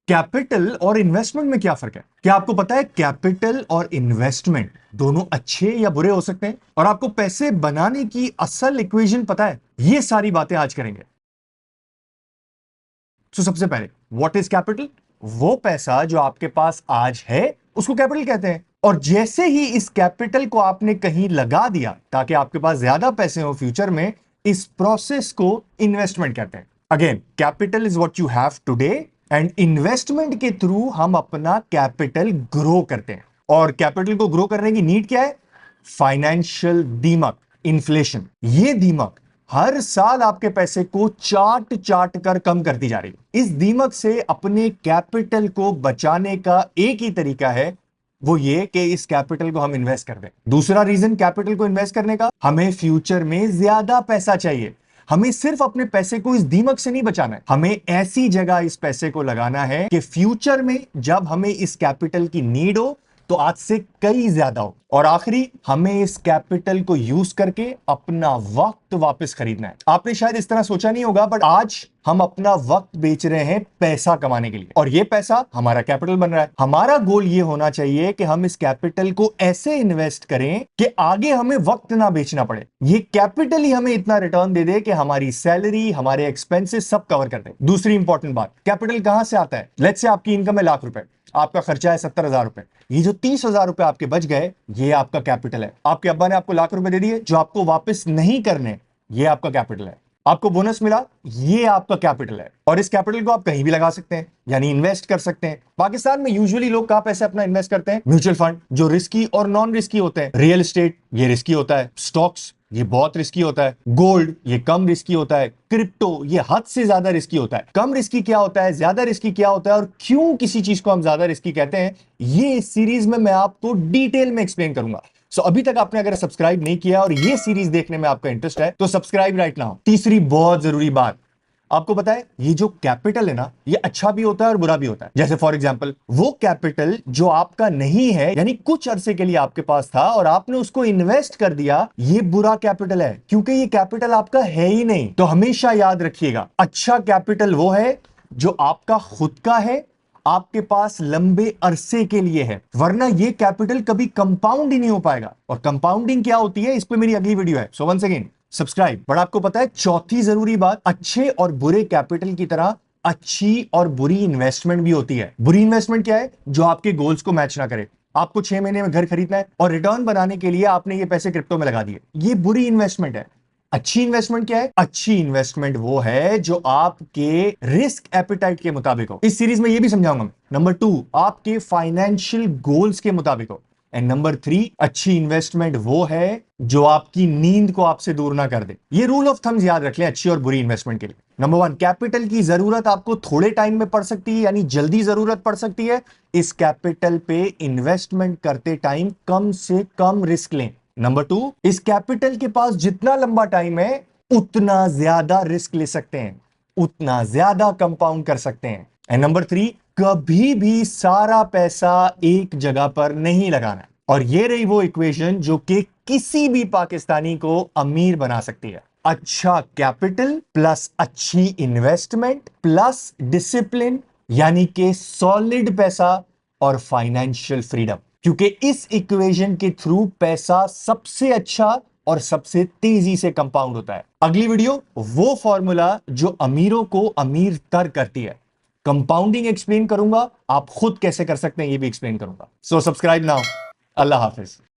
Capital और investment में क्या फर्क है? क्या आपको पता है कैपिटल और इन्वेस्टमेंट दोनों अच्छे या बुरे हो सकते हैं? और आपको पैसे बनाने की असल इक्वेशन पता है? ये सारी बातें आज करेंगे। तो सबसे पहले व्हाट इज कैपिटल? वो पैसा जो आपके पास आज है उसको कैपिटल कहते हैं। और जैसे ही इस कैपिटल को आपने कहीं लगा दिया ताकि आपके पास ज्यादा पैसे हो फ्यूचर में, इस प्रोसेस को इन्वेस्टमेंट कहते हैं। Again, capital is what you have today and investment के थ्रू हम अपना कैपिटल ग्रो करते हैं। और कैपिटल को ग्रो करने की नीड क्या है? फाइनेंशियल दीमक, इन्फ्लेशन। ये दीमक हर साल आपके पैसे को चाट चाट कर कम करती जा रही है। इस दीमक से अपने कैपिटल को बचाने का एक ही तरीका है, वो ये कि इस कैपिटल को हम इन्वेस्ट कर दें। दूसरा रीजन कैपिटल को इन्वेस्ट करने का, हमें फ्यूचर में ज्यादा पैसा चाहिए। हमें सिर्फ अपने पैसे को इस दीमक से नहीं बचाना है, हमें ऐसी जगह इस पैसे को लगाना है कि फ्यूचर में जब हमें इस कैपिटल की नीड हो तो आज से कई ज्यादा हो। और आखिरी, हमें इस कैपिटल को यूज करके अपना वक्त वापस खरीदना है। आपने शायद इस तरह सोचा नहीं होगा, बट आज हम अपना वक्त बेच रहे हैं पैसा कमाने के लिए, और ये पैसा हमारा कैपिटल बन रहा है। हमारा गोल ये होना चाहिए कि हम इस कैपिटल को ऐसे इन्वेस्ट करें कि आगे हमें वक्त ना बेचना पड़े। ये कैपिटल ही हमें इतना रिटर्न दे दे कि हमारी सैलरी, हमारे एक्सपेंसेस सब कवर कर दे। दूसरी इंपॉर्टेंट बात, कैपिटल कहां से आता है? लेट्स से आपकी इनकम है लाख रुपए, आपका खर्चा है 70,000 रुपए। ये जो 30,000 रुपए आपके बच गए, ये आपका कैपिटल है। आपके अब्बा ने आपको लाख रुपए दे दिए जो आपको वापस नहीं करने, ये आपका कैपिटल है। आपको बोनस मिला, ये आपका कैपिटल है। और इस कैपिटल को आप कहीं भी लगा सकते हैं, यानी इन्वेस्ट कर सकते हैं। पाकिस्तान में यूजुअली लोग कहां पैसे अपना इन्वेस्ट करते हैं? म्यूचुअल फंड, जो रिस्की और नॉन रिस्की होते हैं। रियल एस्टेट, ये रिस्की होता है। स्टॉक्स, ये बहुत रिस्की होता है। गोल्ड, ये कम रिस्की होता है। क्रिप्टो, ये हद से ज्यादा रिस्की होता है। कम रिस्की क्या होता है, ज्यादा रिस्की क्या होता है, और क्यों किसी चीज को हम ज्यादा रिस्की कहते हैं, ये इस सीरीज में मैं आपको डिटेल में एक्सप्लेन करूंगा। सो अभी तक आपने अगर सब्सक्राइब नहीं किया और ये सीरीज देखने में आपका इंटरेस्ट है तो सब्सक्राइब राइट नाउ। तीसरी बहुत जरूरी बात, आपको पता है ये जो कैपिटल है ना, ये अच्छा भी होता है और बुरा भी होता है। जैसे फॉर एग्जांपल, वो कैपिटल जो आपका नहीं है, यानी कुछ अरसे के लिए आपके पास था और आपने उसको इन्वेस्ट कर दिया, ये बुरा कैपिटल है, क्योंकि ये कैपिटल आपका है ही नहीं। तो हमेशा याद रखिएगा, अच्छा कैपिटल वो है जो आपका खुद का है, आपके पास लंबे अरसे के लिए है, वरना ये कैपिटल कभी कंपाउंड ही नहीं हो पाएगा। और कंपाउंडिंग क्या होती है, इस पे मेरी अगली वीडियो है, so once again subscribe. But आपको पता है चौथी जरूरी बात, अच्छे और बुरे कैपिटल की तरह अच्छी और बुरी इन्वेस्टमेंट भी होती है। बुरी इन्वेस्टमेंट क्या है? जो आपके गोल्स को मैच ना करे। आपको 6 महीने में घर खरीदना है और रिटर्न बनाने के लिए आपने ये पैसे क्रिप्टो में लगा दिए, ये बुरी इन्वेस्टमेंट है। अच्छी इन्वेस्टमेंट क्या है? अच्छी इन्वेस्टमेंट वो है जो आपके रिस्क एपिटाइट के मुताबिक हो। इस सीरीज में ये भी समझाऊंगा मैं। नंबर 2, आपके फाइनेंशियल गोल्स के मुताबिक हो। एंड नंबर 3, अच्छी इन्वेस्टमेंट वो है जो आपकी नींद को आपसे दूर ना कर दे। ये रूल ऑफ थम्स याद रख लें अच्छी और बुरी इन्वेस्टमेंट के लिए। नंबर 1, कैपिटल की जरूरत आपको थोड़े टाइम में पड़ सकती है, यानी जल्दी जरूरत पड़ सकती है। इस कैपिटल पे इन्वेस्टमेंट करते टाइम कम से कम रिस्क लें। नंबर 2, इस कैपिटल के पास जितना लंबा टाइम है उतना ज्यादा रिस्क ले सकते हैं, उतना ज्यादा कंपाउंड कर सकते हैं। एंड नंबर 3, कभी भी सारा पैसा एक जगह पर नहीं लगाना है। और ये रही वो इक्वेशन जो कि किसी भी पाकिस्तानी को अमीर बना सकती है। अच्छा कैपिटल प्लस अच्छी इन्वेस्टमेंट प्लस डिसिप्लिन, यानी कि सॉलिड पैसा और फाइनेंशियल फ्रीडम। क्योंकि इस इक्वेशन के थ्रू पैसा सबसे अच्छा और सबसे तेजी से कंपाउंड होता है। अगली वीडियो वो फॉर्मूला जो अमीरों को अमीर तर करती है, कंपाउंडिंग एक्सप्लेन करूंगा, आप खुद कैसे कर सकते हैं ये भी एक्सप्लेन करूंगा। So subscribe now. अल्लाह हाफिज।